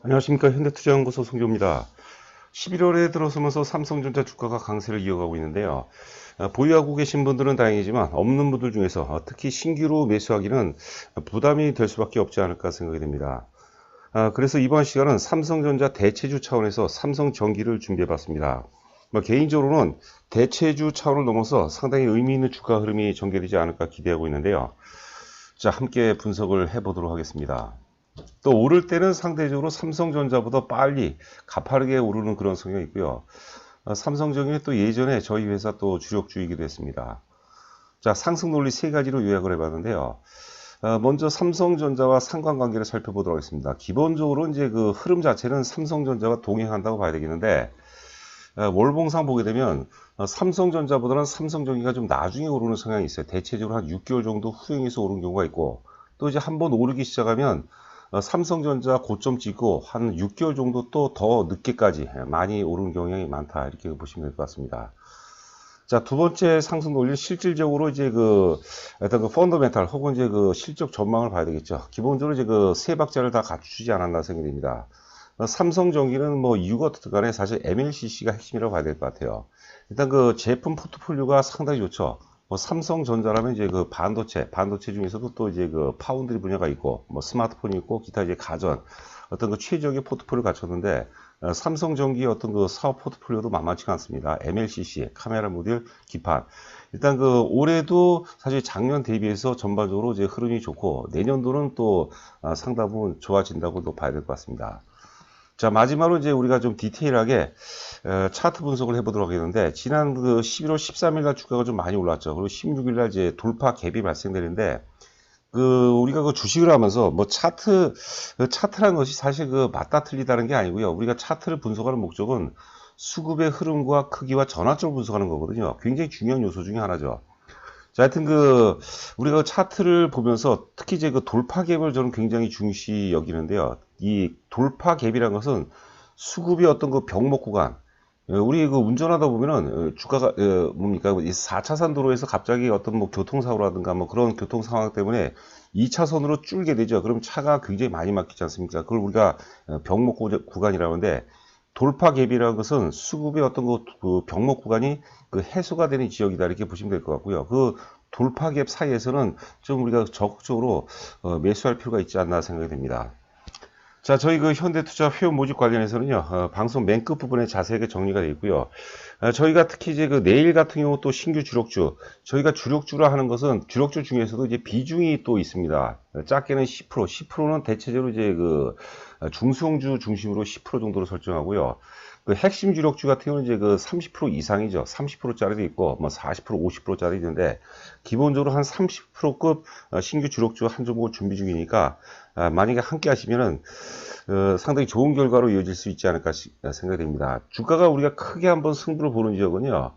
안녕하십니까. 현대투자연구소 송교입니다. 11월에 들어서면서 삼성전자 주가가 강세를 이어가고 있는데요. 보유하고 계신 분들은 다행이지만 없는 분들 중에서 특히 신규로 매수하기는 부담이 될 수밖에 없지 않을까 생각이 됩니다. 그래서 이번 시간은 삼성전자 대체주 차원에서 삼성전기를 준비해봤습니다. 개인적으로는 대체주 차원을 넘어서 상당히 의미 있는 주가 흐름이 전개되지 않을까 기대하고 있는데요. 자, 함께 분석을 해보도록 하겠습니다. 또 오를 때는 상대적으로 삼성전자보다 빨리 가파르게 오르는 그런 성향이 있고요. 삼성전기는 또 예전에 저희 회사 또 주력주이기도 했습니다. 자, 상승 논리 세 가지로 요약을 해봤는데요. 먼저 삼성전자와 상관관계를 살펴보도록 하겠습니다. 기본적으로 이제 그 흐름 자체는 삼성전자와 동행한다고 봐야 되겠는데, 월봉상 보게 되면 삼성전자보다는 삼성전기가 좀 나중에 오르는 성향이 있어요. 대체적으로 한 6개월 정도 후행해서 오르는 경우가 있고, 또 이제 한번 오르기 시작하면 삼성전자 고점 찍고 한 6개월 정도 또 더 늦게까지 많이 오르는 경향이 많다, 이렇게 보시면 될 것 같습니다. 자, 두 번째 상승 논리, 실질적으로 이제 어떤 펀더멘탈 혹은 이제 실적 전망을 봐야 되겠죠. 기본적으로 이제 세 박자를 다 갖추지 않았나 생각이 됩니다. 삼성전기는 뭐 이유가 어떻든 간에 사실 MLCC가 핵심이라고 봐야 될 것 같아요. 일단 제품 포트폴리오가 상당히 좋죠. 삼성전자라면 이제 반도체 중에서도 또 이제 파운드리 분야가 있고, 스마트폰이 있고, 기타 이제 가전, 어떤 최적의 포트폴리오를 갖췄는데, 삼성전기의 어떤 사업 포트폴리오도 만만치가 않습니다. MLCC, 카메라 모듈, 기판. 일단 올해도 사실 작년 대비해서 전반적으로 이제 흐름이 좋고, 내년도는 또 상당 부분 좋아진다고 또 봐야 될 것 같습니다. 자, 마지막으로 이제 우리가 좀 디테일하게 차트 분석을 해보도록 하겠는데, 지난 11월 13일 날 주가가 좀 많이 올랐죠. 그리고 16일 날 이제 돌파 갭이 발생되는데, 우리가 주식을 하면서 차트라는 것이 사실 맞다 틀리다는 게 아니고요. 우리가 차트를 분석하는 목적은 수급의 흐름과 크기와 전환점을 분석하는 거거든요. 굉장히 중요한 요소 중에 하나죠. 자, 하여튼 우리가 차트를 보면서 특히 이제 돌파 갭을 저는 굉장히 중시 여기는데요. 이 돌파 갭이라는 것은 수급의 어떤 병목 구간, 우리 운전하다 보면은 주가가 뭡니까, 이 4차선 도로에서 갑자기 어떤 교통사고라든가 그런 교통 상황 때문에 2차선으로 줄게 되죠. 그럼 차가 굉장히 많이 막히지 않습니까? 그걸 우리가 병목 구간이라고 하는데, 돌파 갭이라는 것은 수급의 어떤 병목 구간이 해소가 되는 지역이다, 이렇게 보시면 될 것 같고요. 돌파 갭 사이에서는 좀 우리가 적극적으로 매수할 필요가 있지 않나 생각이 됩니다. 자, 저희 현대투자 회원 모집 관련해서는요, 방송 맨 끝 부분에 자세하게 정리가 되어 있고요. 저희가 특히 이제 내일 같은 경우 또 신규 주력주, 저희가 주력주라 하는 것은 주력주 중에서도 이제 비중이 또 있습니다. 작게는 10%는 대체적으로 이제 중소형주 중심으로 10% 정도로 설정하고요. 핵심 주력주 같은 경우는 이제 30% 이상이죠. 30%짜리도 있고, 40%, 50%짜리 있는데, 기본적으로 한 30%급 신규 주력주 한 종목을 준비 중이니까, 만약에 함께 하시면은, 상당히 좋은 결과로 이어질 수 있지 않을까 생각이 됩니다. 주가가 우리가 크게 한번 승부를 보는 지역은요,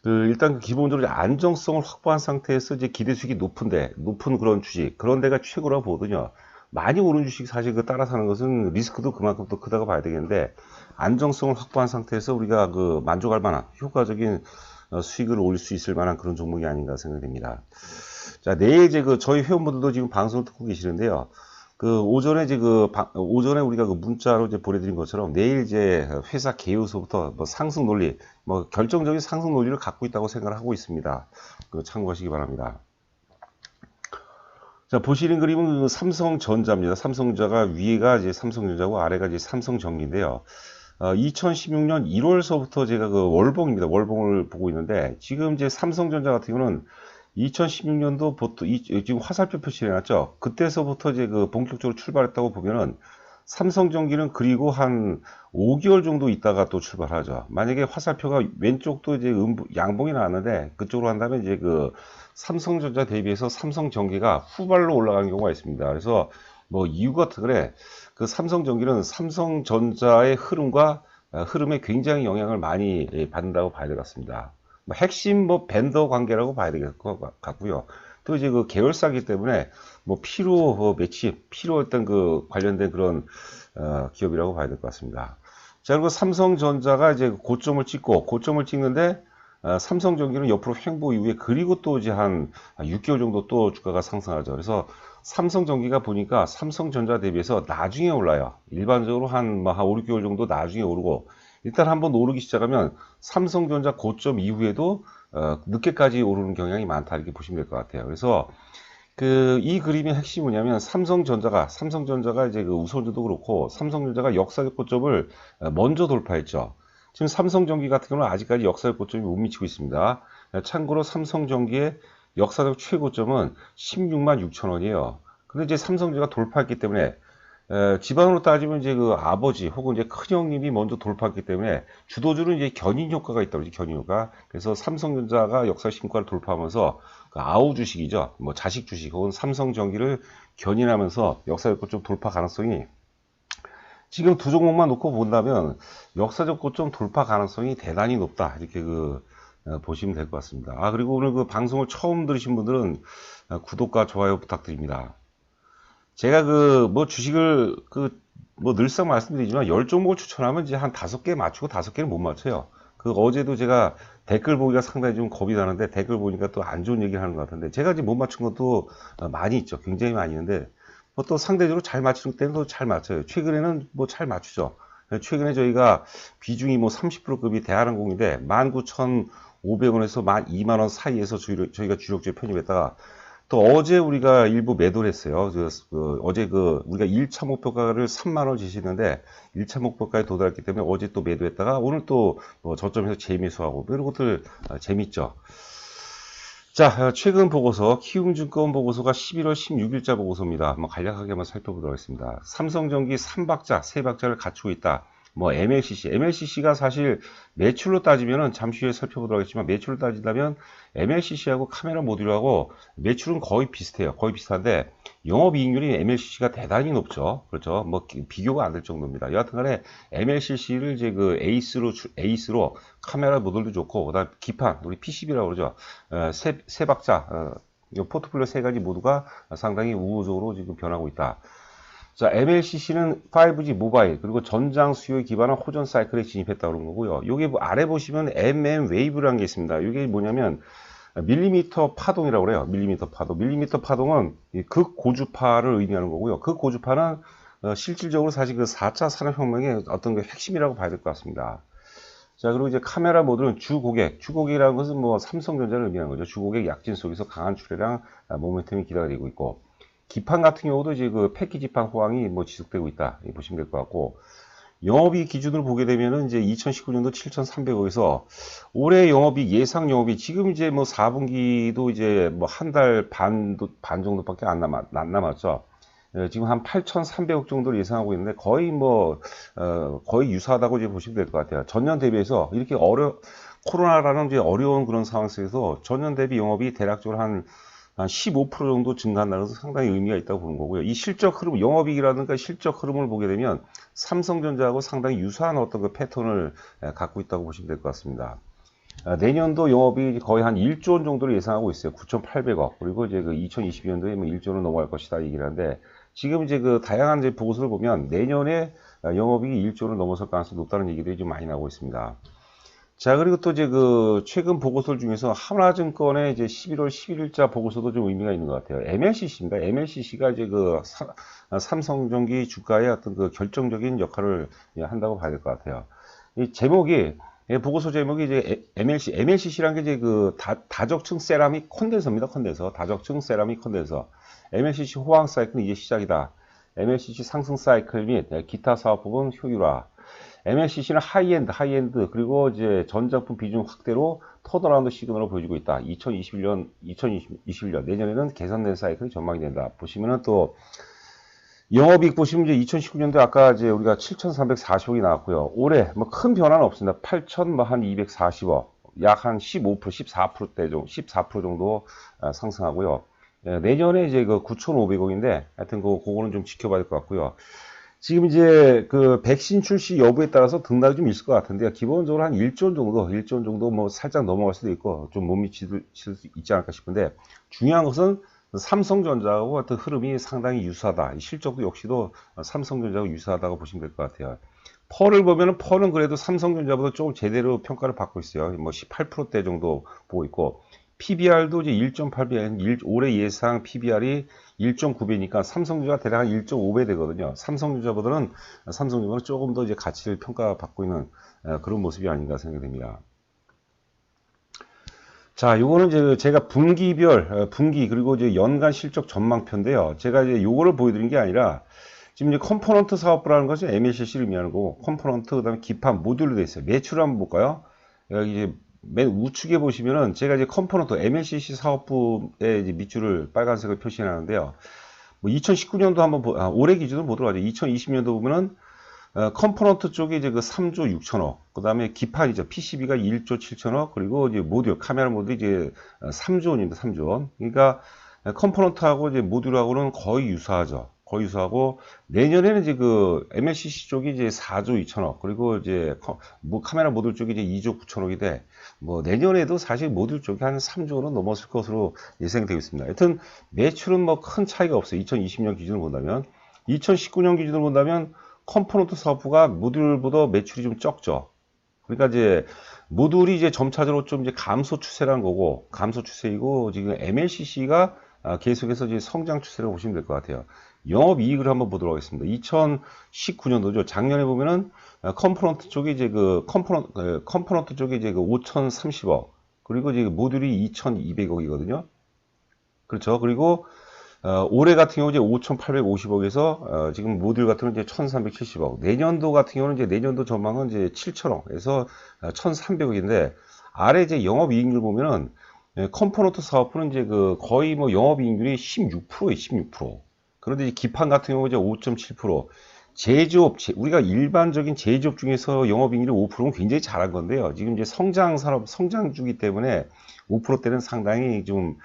일단 기본적으로 안정성을 확보한 상태에서 이제 기대수익이 높은 그런 주식, 그런 데가 최고라고 보거든요. 많이 오른 주식 사실 따라 사는 것은 리스크도 그만큼 또 크다고 봐야 되겠는데, 안정성을 확보한 상태에서 우리가 만족할 만한 효과적인 수익을 올릴 수 있을 만한 그런 종목이 아닌가 생각됩니다. 자, 내일 이제 저희 회원분들도 지금 방송을 듣고 계시는데요. 오전에 오전에 우리가 문자로 이제 보내드린 것처럼 내일 이제 회사 개요소부터 상승 논리, 결정적인 상승 논리를 갖고 있다고 생각을 하고 있습니다. 참고하시기 바랍니다. 자, 보시는 그림은 삼성전자입니다. 삼성전자가 위에가 이제 삼성전자고 아래가 이제 삼성전기인데요. 2016년 1월서부터 제가 월봉입니다. 월봉을 보고 있는데, 지금 이제 삼성전자 같은 경우는 2016년도 지금 화살표 표시를 해놨죠. 그때서부터 이제 본격적으로 출발했다고 보면은, 삼성전기는 그리고 한 5개월 정도 있다가 또 출발하죠. 만약에 화살표가 왼쪽도 이제 양봉이 나왔는데, 그쪽으로 한다면 이제 삼성전자 대비해서 삼성전기가 후발로 올라가는 경우가 있습니다. 그래서 이유가 어떻게 삼성전기는 삼성전자의 흐름에 굉장히 영향을 많이 받는다고 봐야 될 것 같습니다. 핵심 벤더 관계라고 봐야 될 것 같고요. 또 이제 계열사기 때문에 필요 매치, 필요 어떤 관련된 그런 기업이라고 봐야 될 것 같습니다. 자, 그리고 삼성전자가 이제 고점을 찍는데, 삼성전기는 옆으로 횡보 이후에 그리고 또 이제 한 6개월 정도 또 주가가 상승하죠. 그래서 삼성전기가 보니까 삼성전자 대비해서 나중에 올라요. 일반적으로 한 5, 6개월 정도 나중에 오르고 일단 한번 오르기 시작하면 삼성전자 고점 이후에도 늦게까지 오르는 경향이 많다 이렇게 보시면 될 것 같아요. 그래서 이 그림의 핵심이 뭐냐면 삼성전자가 이제 그 우선주도 그렇고 삼성전자가 역사적 고점을 먼저 돌파했죠. 지금 삼성전기 같은 경우는 아직까지 역사적 고점이 못 미치고 있습니다. 참고로 삼성전기의 역사적 최고점은 16만 6천 원이에요. 근데 이제 삼성전기가 돌파했기 때문에 기반으로 따지면 이제 그 아버지 혹은 이제 큰형님이 먼저 돌파했기 때문에 주도주는 이제 견인 효과가 있다고 그러죠. 견인 효과. 그래서 삼성전자가 역사 신고가를 돌파하면서 그 아우 주식이죠. 뭐 자식 주식 혹은 삼성전기를 견인하면서 역사적 고점 돌파 가능성이 지금 두 종목만 놓고 본다면 역사적 고점 돌파 가능성이 대단히 높다. 이렇게 보시면 될 것 같습니다. 그리고 오늘 그 방송을 처음 들으신 분들은 구독과 좋아요 부탁드립니다. 제가 주식을 늘상 말씀드리지만 10종목을 추천하면 이제 한 5개 맞추고 5개는 못 맞춰요. 어제도 제가 댓글 보기가 상당히 좀 겁이 나는데 댓글 보니까 또 안 좋은 얘기를 하는 것 같은데 제가 이제 못 맞춘 것도 많이 있죠. 굉장히 많이 있는데 또 상대적으로 잘 맞추는 때는 또 잘 맞춰요. 최근에는 잘 맞추죠. 최근에 저희가 비중이 30%급이 대한항공인데 19,500원에서 12만원 사이에서 저희가 주력주에 편입했다가 또 어제 우리가 일부 매도를 했어요. 어제 우리가 1차 목표가를 3만원 제시했는데 1차 목표가에 도달했기 때문에 어제 또 매도했다가 오늘 또 저점에서 재매수하고 이런 것들 재밌죠. 자, 최근 보고서 키움증권 보고서가 11월 16일자 보고서입니다. 한번 간략하게 한번 살펴보도록 하겠습니다. 삼성전기 3박자, 3박자를 갖추고 있다. MLCC가 사실 매출로 따지면은 잠시 후에 살펴보도록 하겠지만 매출로 따진다면 MLCC하고 카메라 모듈하고 매출은 거의 비슷해요. 거의 비슷한데 영업이익률이 MLCC가 대단히 높죠. 그렇죠. 비교가 안 될 정도입니다. 여하튼간에 MLCC를 이제 에이스로 카메라 모듈도 좋고 그다음 기판 우리 PCB라고 그러죠. 세 박자 포트폴리오 세 가지 모두가 상당히 우호적으로 지금 변하고 있다. 자, MLCC는 5G 모바일 그리고 전장 수요에 기반한 호전 사이클에 진입했다 그런 거고요. 요게 아래 보시면 MM 웨이브라는 게 있습니다. 이게 뭐냐면 밀리미터 파동이라고 그래요. 밀리미터 파동. 밀리미터 파동은 극고주파를 의미하는 거고요. 극고주파는 실질적으로 사실 4차 산업혁명의 어떤 핵심이라고 봐야 될 것 같습니다. 자, 그리고 이제 카메라 모듈은 주고객이라는 것은 삼성전자를 의미하는 거죠. 주고객 약진 속에서 강한 출애랑 모멘텀이 기다리고 있고. 기판 같은 경우도 이제 패키지판 호황이 지속되고 있다. 보시면 될 것 같고. 영업이익 기준으로 보게 되면은 이제 2019년도 7,300억에서 올해 예상 영업이익 지금 이제 4분기도 이제 한 달 반 정도밖에 안 남았죠. 지금 한 8,300억 정도를 예상하고 있는데 거의 거의 유사하다고 이제 보시면 될 것 같아요. 전년 대비해서 이렇게 코로나라는 이제 어려운 그런 상황 속에서 전년 대비 영업이 대략적으로 한 15% 정도 증가한다는 것은 상당히 의미가 있다고 보는 거고요. 이 실적 흐름, 영업이익이라든가 실적 흐름을 보게 되면 삼성전자하고 상당히 유사한 어떤 패턴을 갖고 있다고 보시면 될 것 같습니다. 내년도 영업이 거의 한 1조 원 정도를 예상하고 있어요. 9,800억. 그리고 이제 2022년도에 1조 원을 넘어갈 것이다 얘기를 하는데 지금 이제 다양한 이제 보고서를 보면 내년에 영업이익이 1조 원을 넘어설 가능성이 높다는 얘기들이 좀 많이 나오고 있습니다. 자, 그리고 또 이제 최근 보고서 중에서 하나증권의 이제 11월 11일자 보고서도 좀 의미가 있는 것 같아요. MLCC입니다. MLCC가 이제 삼성전기 주가의 어떤 결정적인 역할을 한다고 봐야 될 것 같아요. 이 제목이, 보고서 제목이 이제 MLCC라는 게 이제 다적층 세라믹 컨덴서입니다. 다적층 세라믹 컨덴서. MLCC 호황 사이클은 이제 시작이다. MLCC 상승 사이클 및 기타 사업 부분 효율화. MLCC는 하이엔드, 그리고 이제 전장품 비중 확대로 턴어라운드 시그널을 보여주고 있다. 2021년, 내년에는 개선된 사이클이 전망이 된다. 보시면은 또, 영업이익 보시면 이제 2019년도에 아까 이제 우리가 7,340억이 나왔고요. 올해 큰 변화는 없습니다. 8,240억. 약 한 15%, 14% 정도 상승하고요. 내년에 이제 9,500억인데, 하여튼 그거는 좀 지켜봐야 될 것 같고요. 지금 이제 백신 출시 여부에 따라서 등락이 좀 있을 것 같은데요. 기본적으로 한 1조 원 정도 살짝 넘어갈 수도 있고 좀 못 미칠 수 있지 않을까 싶은데 중요한 것은 삼성전자하고 어떤 흐름이 상당히 유사하다. 실적도 역시도 삼성전자하고 유사하다고 보시면 될 것 같아요. 펄을 보면은 펄은 그래도 삼성전자보다 조금 제대로 평가를 받고 있어요. 뭐 18%대 정도 보고 있고, PBR도 이제 1.8배, 올해 예상 PBR이 1.9배니까 삼성전자가 대략 한 1.5배 되거든요. 삼성전자보다는 조금 더 이제 가치를 평가받고 있는 그런 모습이 아닌가 생각됩니다. 자, 요거는 이제 제가 분기별, 분기, 그리고 이제 연간 실적 전망표인데요. 제가 이제 요거를 보여드린 게 아니라, 지금 이제 컴포넌트 사업부라는 것이 MLCC를 의미하는 거고, 컴포넌트, 그 다음에 기판, 모듈로 되어 있어요. 매출을 한번 볼까요? 여기 이제 맨 우측에 보시면은 제가 이제 컴포넌트, MLCC 사업부의 이제 밑줄을 빨간색으로 표시해 놨는데요. 뭐 2019년도 한번 올해 기준으로 보도록 하죠. 2020년도 보면은 컴포넌트 쪽에 이제 그 3조 6천억, 그 다음에 기판이죠. PCB가 1조 7천억, 그리고 이제 모듈, 카메라 모듈이 이제 3조 원입니다. 3조 원. 그러니까 컴포넌트하고 이제 모듈하고는 거의 유사하죠. 거의 유사하고, 내년에는 이제 그 MLCC 쪽이 이제 4조 2천억, 그리고 이제 카메라 모듈 쪽이 이제 2조 9천억인데, 뭐 내년에도 사실 모듈 쪽이 한 3조 원은 넘었을 것으로 예상되고 있습니다. 하여튼 매출은 뭐 큰 차이가 없어요. 2020년 기준으로 본다면. 2019년 기준으로 본다면 컴포넌트 사업부가 모듈보다 매출이 좀 적죠. 그러니까 이제 모듈이 이제 점차적으로 좀 이제 감소 추세라는 거고, 감소 추세이고, 지금 MLCC가 계속해서 이제 성장 추세라고 보시면 될 것 같아요. 영업이익을 한번 보도록 하겠습니다. 2019년도죠. 작년에 보면은 컴포넌트 쪽에 이제 컴포넌트 쪽에 이제 그 5,030억, 그리고 이제 모듈이 2,200억이거든요. 그렇죠. 그리고 올해 같은 경우 이제 5,850억에서 지금 모듈 같은 경우는 이제 1,370억. 내년도 같은 경우는 이제 내년도 전망은 이제 7천억에서 1,300억인데, 아래 이제 영업이익률 보면은 컴포넌트 사업부는 이제 그 거의 뭐 영업이익률이 16%예요. 16%. 그런데 이제 기판 같은 경우 이제 5.7%. 제조업, 우리가 일반적인 제조업 중에서 영업이익률이 5%는 굉장히 잘한 건데요. 지금 이제 성장 산업, 성장주기 때문에 5%대는 상당히 좀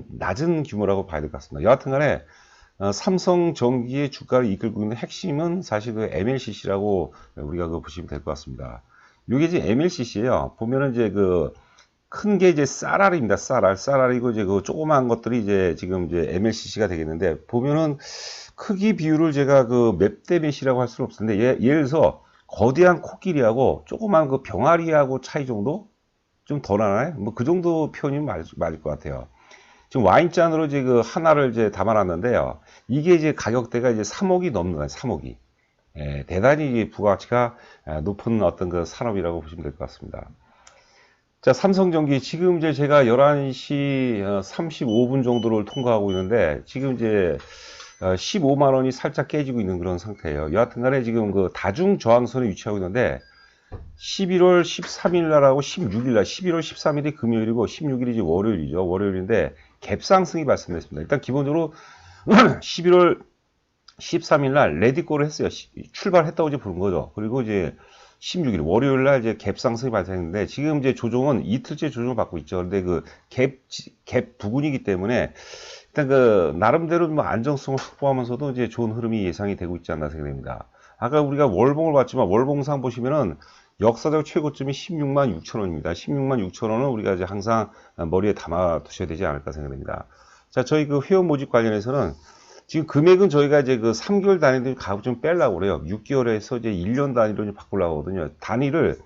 낮은 규모라고 봐야 될 것 같습니다. 여하튼 간에, 삼성전기의 주가를 이끌고 있는 핵심은 사실 그 MLCC라고 우리가 그 보시면 될 것 같습니다. 이게 이제 MLCC예요. 보면은 이제 큰 게 이제 쌀알입니다. 쌀알이고 이제 그 조그마한 것들이 이제 지금 이제 MLCC가 되겠는데, 보면은 크기 비율을 제가 그 몇 대 몇이라고 할 수는 없는데, 예를 들어서 거대한 코끼리하고 조그만 그 병아리하고 차이 정도? 좀 더 나나요? 뭐 그 정도 표현이면 맞을 것 같아요. 지금 와인잔으로 이제 그 하나를 이제 담아놨는데요. 이게 이제 가격대가 이제 3억이 넘는 거예요. 3억이. 예, 대단히 부가가치가 높은 어떤 그 산업이라고 보시면 될 것 같습니다. 자, 삼성전기 지금 이제 제가 11시 35분 정도를 통과하고 있는데, 지금 이제 15만 원이 살짝 깨지고 있는 그런 상태예요. 여하튼 간에 지금 그 다중 저항선에 위치하고 있는데, 11월 13일 날하고 16일 날, 11월 13일이 금요일이고 16일이 이제 월요일이죠. 월요일인데 갭상승이 발생했습니다. 일단 기본적으로 11월 13일 날 레디꼬를 했어요. 출발했다고 이제 부른 거죠. 그리고 이제 16일 월요일 날 이제 갭상승이 발생했는데, 지금 이제 조정은 이틀째 조정을 받고 있죠. 근데 그 갭 부근이기 때문에 일단 그 나름대로 뭐 안정성을 확보하면서도 이제 좋은 흐름이 예상이 되고 있지 않나 생각됩니다. 아까 우리가 월봉을 봤지만 월봉상 보시면은 역사적 최고점이 16만 6천 원입니다. 16만 6천 원은 우리가 이제 항상 머리에 담아 두셔야 되지 않을까 생각됩니다. 자, 저희 그 회원 모집 관련해서는 지금 금액은 저희가 이제 그 3개월 단위로 값을 좀 빼려고 그래요. 6개월에서 이제 1년 단위로 바꾸려고 하거든요. 단위를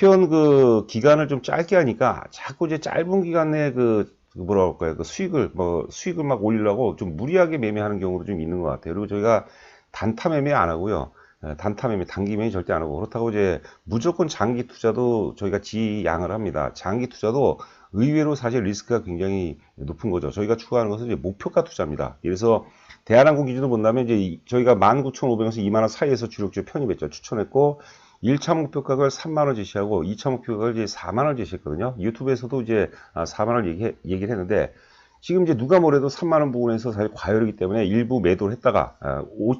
회원 그 기간을 좀 짧게 하니까 자꾸 이제 짧은 기간에 뭐라 할까요? 그 수익을 막 올리려고 좀 무리하게 매매하는 경우도 좀 있는 것 같아요. 그리고 저희가 단타 매매 안 하고요. 단타 매매, 단기 매매 절대 안 하고, 그렇다고 이제 무조건 장기 투자도 저희가 지양을 합니다. 장기 투자도 의외로 사실 리스크가 굉장히 높은 거죠. 저희가 추구하는 것은 이제 목표가 투자입니다. 그래서 대한항공 기준으로 본다면 이제 저희가 19,500원에서 2만원 사이에서 주력주 편입했죠. 추천했고, 1차 목표가를 3만원 제시하고 2차 목표가를 이제 4만원 제시했거든요. 유튜브에서도 이제 4만원 얘기를 했는데, 지금 이제 누가 뭐래도 3만원 부분에서 사실 과열이기 때문에 일부 매도를 했다가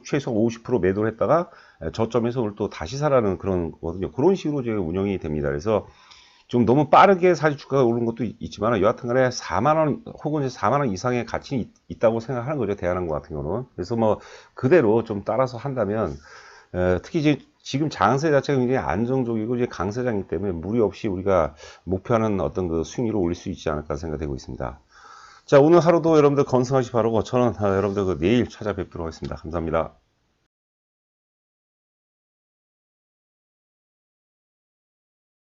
최소 50% 매도를 했다가 저점에서 오늘 또 다시 사라는 그런 거거든요. 그런 식으로 제가 운영이 됩니다. 그래서 좀 너무 빠르게 사실 주가가 오른 것도 있지만, 여하튼 간에 4만원 혹은 4만원 이상의 가치는 있다고 생각하는 거죠. 대한항공 같은 경우는. 그래서 뭐 그대로 좀 따라서 한다면, 특히 이제 지금 장세 자체가 굉장히 안정적이고 이제 강세장이기 때문에 무리 없이 우리가 목표하는 어떤 그 수익률을 올릴 수 있지 않을까 생각되고 있습니다. 자, 오늘 하루도 여러분들 건승하시 바라고, 저는 여러분들 내일 찾아뵙도록 하겠습니다. 감사합니다.